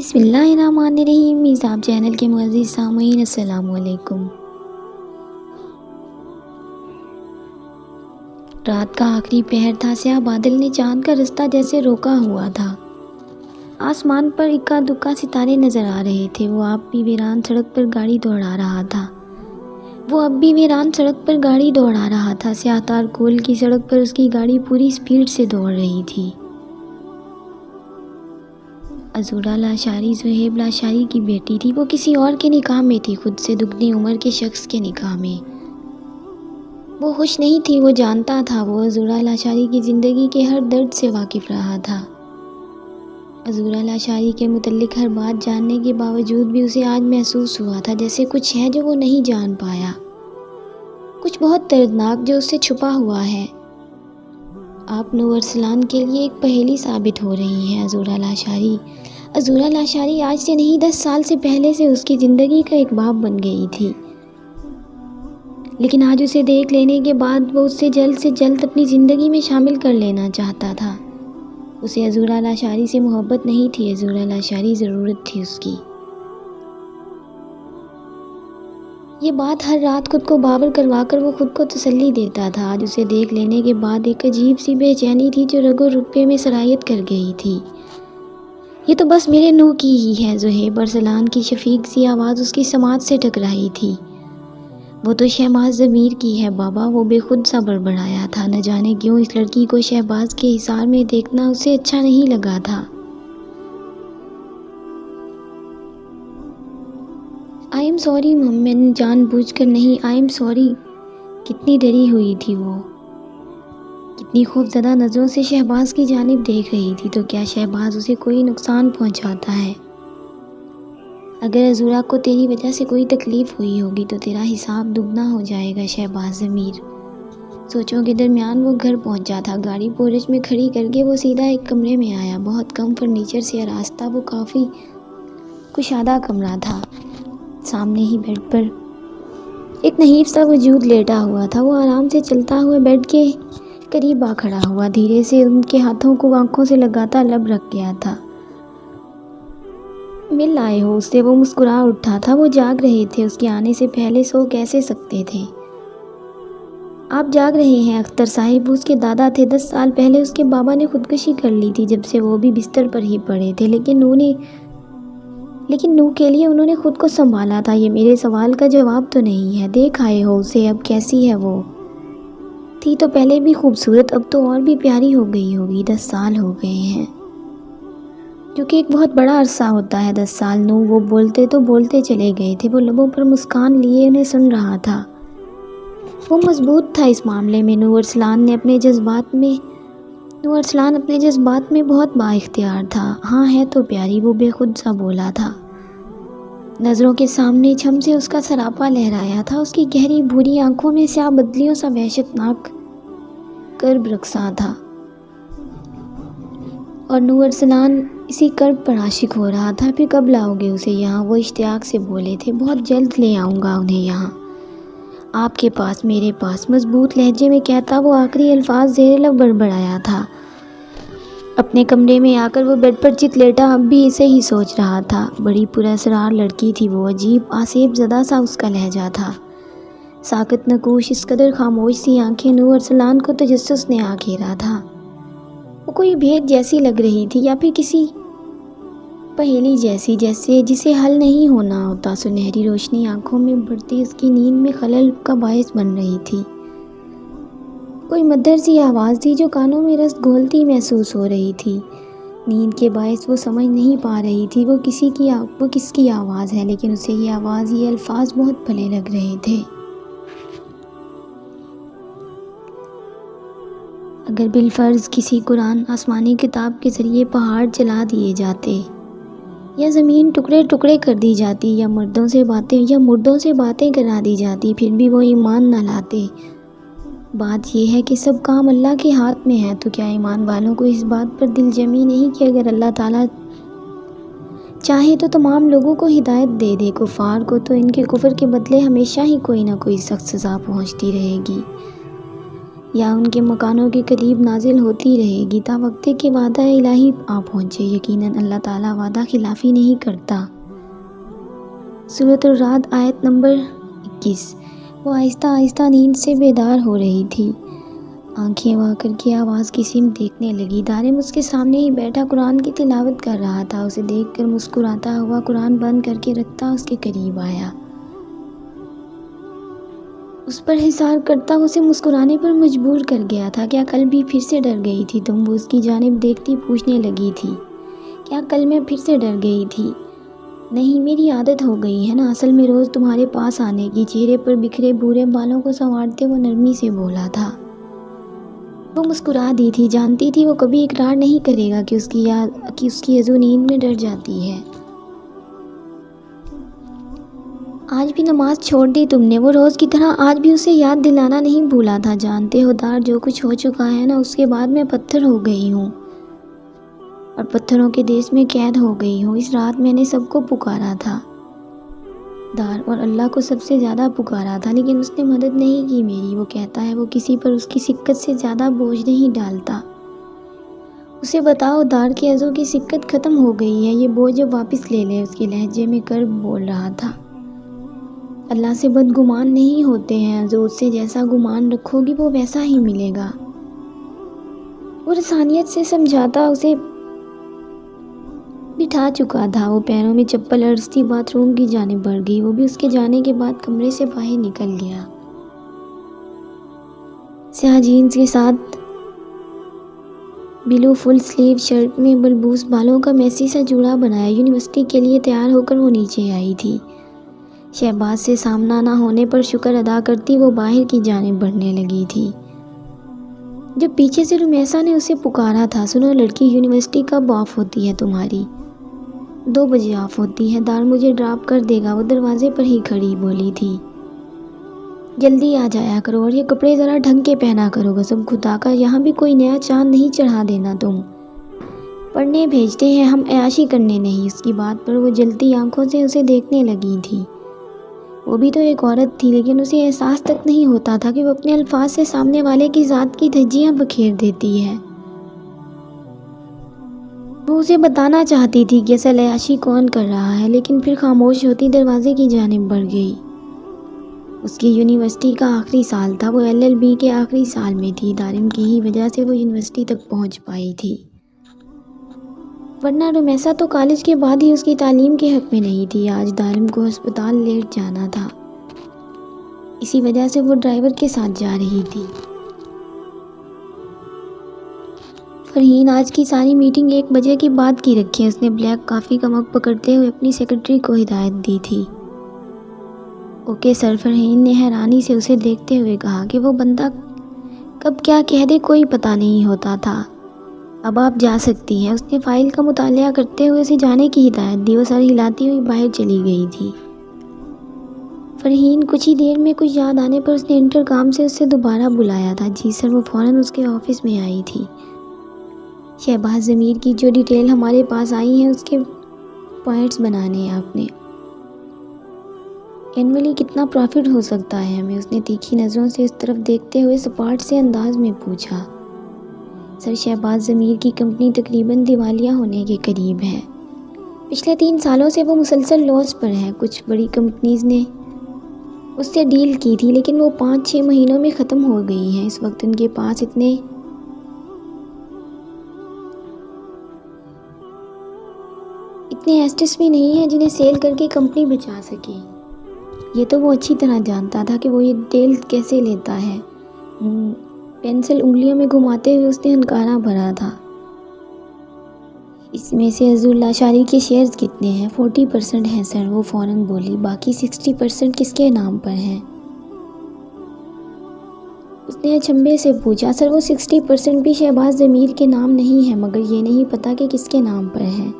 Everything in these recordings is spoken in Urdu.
بسم اللہ الرحمن الرحیم۔ میزاب چینل کے معزز سامعین السلام علیکم۔ رات کا آخری پہر تھا، سیاہ بادل نے چاند کا رستہ جیسے روکا ہوا تھا۔ آسمان پر اکا دکا ستارے نظر آ رہے تھے۔ وہ اب بھی ویران سڑک پر گاڑی دوڑا رہا تھا۔ سیاہ تار کول کی سڑک پر اس کی گاڑی پوری سپیڈ سے دوڑ رہی تھی۔ عذورا لاشاری زہیب لاشاری کی بیٹی تھی۔ وہ کسی اور کے نکاح میں تھی، خود سے دگنی عمر کے شخص کے نکاح میں۔ وہ خوش نہیں تھی، وہ جانتا تھا۔ وہ عذورا لاشاری کی زندگی کے ہر درد سے واقف رہا تھا۔ عذورا لاشاری کے متعلق ہر بات جاننے کے باوجود بھی اسے آج محسوس ہوا تھا جیسے کچھ ہے جو وہ نہیں جان پایا، کچھ بہت دردناک جو اس سے چھپا ہوا ہے۔ آپ نور ارسلان کے لیے ایک پہیلی ثابت ہو رہی ہیں۔ عذورا لاشاری آج سے نہیں 10 سال سے پہلے سے اس کی زندگی کا ایک باب بن گئی تھی، لیکن آج اسے دیکھ لینے کے بعد وہ اس سے جلد اپنی زندگی میں شامل کر لینا چاہتا تھا۔ اسے عذورا لاشاری سے محبت نہیں تھی، عذورا لاشاری ضرورت تھی اس کی۔ یہ بات ہر رات خود کو بابر کروا کر وہ خود کو تسلی دیتا تھا۔ آج اسے دیکھ لینے کے بعد ایک عجیب سی بے چینی تھی جو رگ و رگے میں سرایت کر گئی تھی۔ یہ تو بس میرے نو کی ہی ہے۔ زہیب ارسلان کی شفیق سی آواز اس کی سماعت سے ٹکرائی تھی۔ وہ تو شہباز ضمیر کی ہے بابا، وہ بے خود سا بڑبڑایا تھا۔ نہ جانے کیوں اس لڑکی کو شہباز کے حصار میں دیکھنا اسے اچھا نہیں لگا تھا۔ آئی ایم سوری مم، میں نے جان بوجھ کر نہیں، آئی ایم سوری۔ کتنی ڈری ہوئی تھی وہ، کتنی خوفزدہ نظروں سے شہباز کی جانب دیکھ رہی تھی۔ تو کیا شہباز اسے کوئی نقصان پہنچاتا ہے؟ اگر عذورا کو تیری وجہ سے کوئی تکلیف ہوئی ہوگی تو تیرا حساب دگنا ہو جائے گا شہباز ضمیر۔ سوچوں کے درمیان وہ گھر پہنچا تھا۔ گاڑی پورچ میں کھڑی کر کے وہ سیدھا ایک کمرے میں آیا۔ بہت کم فرنیچر سے آراستہ وہ کافی کشادہ کمرہ تھا۔ سامنے ہی بیڈ پر ایک نحیف سا وجود لیٹا ہوا تھا۔ وہ آرام سے چلتا ہوا بیڈ کے قریب آ کھڑا ہوا، دھیرے سے ان کے ہاتھوں کو آنکھوں سے لگاتا لب رکھ گیا تھا۔ مل آئے ہو اس سے؟ وہ مسکرا اٹھا تھا۔ وہ جاگ رہے تھے، اس کے آنے سے پہلے سو کیسے سکتے تھے؟ آپ جاگ رہے ہیں اختر صاحب، وہ اس کے دادا تھے۔ 10 سال پہلے اس کے بابا نے خودکشی کر لی تھی جب سے وہ بھی بستر پر ہی پڑے تھے، لیکن نو کے لیے انہوں نے خود کو سنبھالا تھا۔ یہ میرے سوال کا جواب تو نہیں ہے۔ دیکھ آئے ہو اسے، اب کیسی ہے وہ؟ تھی تو پہلے بھی خوبصورت، اب تو اور بھی پیاری ہو گئی ہوگی۔ 10 سال ہو گئے ہیں، جو کہ ایک بہت بڑا عرصہ ہوتا ہے 10 سال۔ نو وہ بولتے چلے گئے تھے۔ وہ لبوں پر مسکان لیے انہیں سن رہا تھا۔ وہ مضبوط تھا اس معاملے میں۔ نو ارسلان اپنے جذبات میں بہت با اختیار تھا۔ ہاں ہے تو پیاری، وہ بے خود سا بولا تھا۔ نظروں کے سامنے چھم سے اس کا سراپا لہرایا تھا۔ اس کی گہری بھوری آنکھوں میں سیاہ بدلیوں سا وحشتناک کرب رقصاں تھا، اور نو ارسلان اسی کرب پر عاشق ہو رہا تھا۔ پھر کب لاؤ گے اسے یہاں؟ وہ اشتیاق سے بولے تھے۔ بہت جلد لے آؤں گا انہیں یہاں، آپ کے پاس، میرے پاس، مضبوط لہجے میں کہتا وہ آخری الفاظ زیر لب بڑبڑایا تھا۔ اپنے کمرے میں آ کر وہ بیڈ پر چت لیٹا اب بھی اسے ہی سوچ رہا تھا۔ بڑی پراسرار لڑکی تھی وہ، عجیب آسیب زدہ سا اس کا لہجہ تھا، ساکت نکوش، اس قدر خاموش سی آنکھیں۔ نو ارسلان کو تجسس نے آ گھیرا تھا۔ وہ کوئی بھید جیسی لگ رہی تھی، یا پھر کسی پہیلی جیسی جسے حل نہیں ہونا ہوتا۔ سنہری روشنی آنکھوں میں بڑھتی اس کی نیند میں خلل کا باعث بن رہی تھی۔ کوئی مدھر سی آواز تھی جو کانوں میں رس گھولتی محسوس ہو رہی تھی۔ نیند کے باعث وہ سمجھ نہیں پا رہی تھی وہ کس کی آواز ہے، لیکن اسے یہ آواز، یہ الفاظ بہت بھلے لگ رہے تھے۔ اگر بالفرض کسی قرآن آسمانی کتاب کے ذریعے پہاڑ جلا دیے جاتے، یا زمین ٹکڑے ٹکڑے کر دی جاتی، یا مردوں سے باتیں کرا دی جاتی، پھر بھی وہ ایمان نہ لاتے۔ بات یہ ہے کہ سب کام اللہ کے ہاتھ میں ہے، تو کیا ایمان والوں کو اس بات پر دل جمی نہیں کہ اگر اللہ تعالیٰ چاہے تو تمام لوگوں کو ہدایت دے دے، کفار کو تو ان کے کفر کے بدلے ہمیشہ ہی کوئی نہ کوئی سخت سزا پہنچتی رہے گی۔ یا ان کے مکانوں کے قریب نازل ہوتی رہے گی تا وقت کہ وعدہ الہی آ پہنچے۔ یقیناً اللہ تعالیٰ وعدہ خلافی نہیں کرتا۔ سورۃ الرعد آیت نمبر 21۔ وہ آہستہ آہستہ نیند سے بیدار ہو رہی تھی، آنکھیں وا کر کے آواز کی سمت دیکھنے لگی۔ دارم اس کے سامنے ہی بیٹھا قرآن کی تلاوت کر رہا تھا۔ اسے دیکھ کر مسکراتا ہوا قرآن بند کر کے رکھتا اس کے قریب آیا، اس پر حصار کرتا اسے مسکرانے پر مجبور کر گیا تھا۔ کیا کل بھی پھر سے ڈر گئی تھی تم؟ وہ اس کی جانب دیکھتی پوچھنے لگی تھی۔ کیا کل میں پھر سے ڈر گئی تھی؟ نہیں، میری عادت ہو گئی ہے نا، اصل میں روز تمہارے پاس آنے کی۔ چہرے پر بکھرے بھورے بالوں کو سنوارتے وہ نرمی سے بولا تھا۔ وہ مسکرا دی تھی، جانتی تھی وہ کبھی اقرار نہیں کرے گا کہ اس کی عضو نیند میں ڈر جاتی ہے۔ آج بھی نماز چھوڑ دی تم نے؟ وہ روز کی طرح آج بھی اسے یاد دلانا نہیں بھولا تھا۔ جانتے ہو دار، جو کچھ ہو چکا ہے نا، اس کے بعد میں پتھر ہو گئی ہوں اور پتھروں کے دیس میں قید ہو گئی ہوں۔ اس رات میں نے سب کو پکارا تھا دار، اور اللہ کو سب سے زیادہ پکارا تھا، لیکن اس نے مدد نہیں کی میری۔ وہ کہتا ہے وہ کسی پر اس کی سکت سے زیادہ بوجھ نہیں ڈالتا۔ اسے بتاؤ دار کہ عضو کی سکت ختم ہو گئی ہے، یہ بوجھ اب واپس لے لے۔ اس کے لہجے میں کرب بول رہا تھا۔ اللہ سے بدگمان نہیں ہوتے ہیں عضو، اس سے جیسا گمان رکھو گی وہ ویسا ہی ملے گا۔ وہ رسانیت سے سمجھاتا اسے بٹھا چکا تھا۔ وہ پیروں میں چپل ارستی باتھ روم کی جانب بڑھ گئی۔ وہ بھی اس کے جانے کے بعد کمرے سے باہر نکل گیا، سیاہ جینز کے ساتھ بلو فل سلیو شرٹ میں بلبوس بالوں کا میسی سا جوڑا بنایا یونیورسٹی کے لیے تیار ہو کر وہ نیچے آئی تھی۔ شہباز سے سامنا نہ ہونے پر شکر ادا کرتی وہ باہر کی جانب بڑھنے لگی تھی جب پیچھے سے رمیسا نے اسے پکارا تھا۔ سنو لڑکی، یونیورسٹی کب آف ہوتی ہے تمہاری؟ 2 بجے آف ہوتی ہے دار، مجھے ڈراپ کر دے گا؟ وہ دروازے پر ہی کھڑی بولی تھی۔ جلدی آ جایا کرو اور یہ کپڑے ذرا ڈھنگ کے پہنا کرو، قسم خدا کا یہاں بھی کوئی نیا چاند نہیں چڑھا دینا تم۔ پڑھنے بھیجتے ہیں ہم، عیاشی کرنے نہیں۔ اس کی بات پر وہ جلتی آنکھوں سے اسے دیکھنے لگی تھی۔ وہ بھی تو ایک عورت تھی، لیکن اسے احساس تک نہیں ہوتا تھا کہ وہ اپنے الفاظ سے سامنے والے کی ذات کی دھجیاں بکھیر دیتی ہے۔ وہ اسے بتانا چاہتی تھی کہ اصل عیاشی کون کر رہا ہے، لیکن پھر خاموش ہوتی دروازے کی جانب بڑھ گئی۔ اس کی یونیورسٹی کا آخری سال تھا، وہ LLB کے آخری سال میں تھی۔ دارم کی ہی وجہ سے وہ یونیورسٹی تک پہنچ پائی تھی، ورنہ رمیسا تو کالج کے بعد ہی اس کی تعلیم کے حق میں نہیں تھی۔ آج دارم کو ہسپتال لیٹ جانا تھا، اسی وجہ سے وہ ڈرائیور کے ساتھ جا رہی تھی۔ فرحین آج کی ساری میٹنگ 1 بجے کے بعد کی رکھیں، اس نے بلیک کافی کا مگ پکڑتے ہوئے اپنی سیکرٹری کو ہدایت دی تھی۔ اوکے سر، فرحین نے حیرانی سے اسے دیکھتے ہوئے کہا کہ وہ بندہ کب کیا کہہ دے کوئی پتہ نہیں ہوتا تھا۔ اب آپ جا سکتی ہیں۔ اس نے فائل کا مطالعہ کرتے ہوئے اسے جانے کی ہدایت دی۔ وہ سر ہلاتی ہوئی باہر چلی گئی تھی۔ فرحین کچھ ہی دیر میں کچھ یاد آنے پر اس نے انٹرکام سے اسے دوبارہ بلایا تھا۔ جی سر، وہ فوراً اس کے آفس میں آئی تھی۔ شہباز ضمیر کی جو ڈیٹیل ہمارے پاس آئی ہیں اس کے پوائنٹس بنانے ہیں آپ نے۔ اینولی کتنا پروفٹ ہو سکتا ہے ہمیں؟ اس نے تیکھی نظروں سے اس طرف دیکھتے ہوئے سپاٹ سے انداز میں پوچھا۔ سر، شہباز ضمیر کی کمپنی تقریباً دیوالیہ ہونے کے قریب ہے۔ پچھلے 3 سالوں سے وہ مسلسل لاس پر ہے۔ کچھ بڑی کمپنیز نے اس سے ڈیل کی تھی، لیکن وہ 5-6 مہینوں میں ختم ہو گئی ہیں۔ اس وقت ان کے پاس اتنے ایسٹس بھی نہیں ہیں جنہیں سیل کر کے کمپنی بچا سکے۔ یہ تو وہ اچھی طرح جانتا تھا کہ وہ یہ ڈیل کیسے لیتا ہے۔ پینسل انگلیوں میں گھماتے ہوئے اس نے ہنکارا بھرا تھا۔ اس میں سے عزواللہ شاری کے شیئرز کتنے ہیں؟ 40% ہیں سر، وہ فوراً بولی۔ باقی 60% کس کے نام پر ہیں؟ اس نے اچنبھے سے پوچھا۔ سر، وہ 60% بھی شہباز ضمیر کے نام نہیں ہے، مگر یہ نہیں پتا کہ کس کے نام پر ہیں۔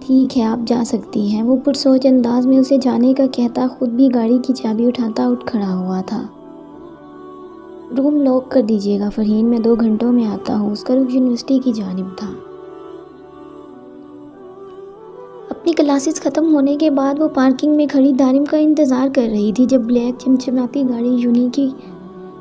ٹھیک ہے، آپ جا سکتی ہیں۔ وہ پرسوچ انداز میں اسے جانے کا کہتا خود بھی گاڑی کی چابی اٹھاتا اٹھ کھڑا ہوا تھا۔ روم لاک کر دیجیے گا فرحین، میں 2 گھنٹوں میں آتا ہوں۔ اس کا رخ یونیورسٹی کی جانب تھا۔ اپنی کلاسز ختم ہونے کے بعد وہ پارکنگ میں کھڑی دارم کا انتظار کر رہی تھی جب بلیک چمچماتی گاڑی یونی کی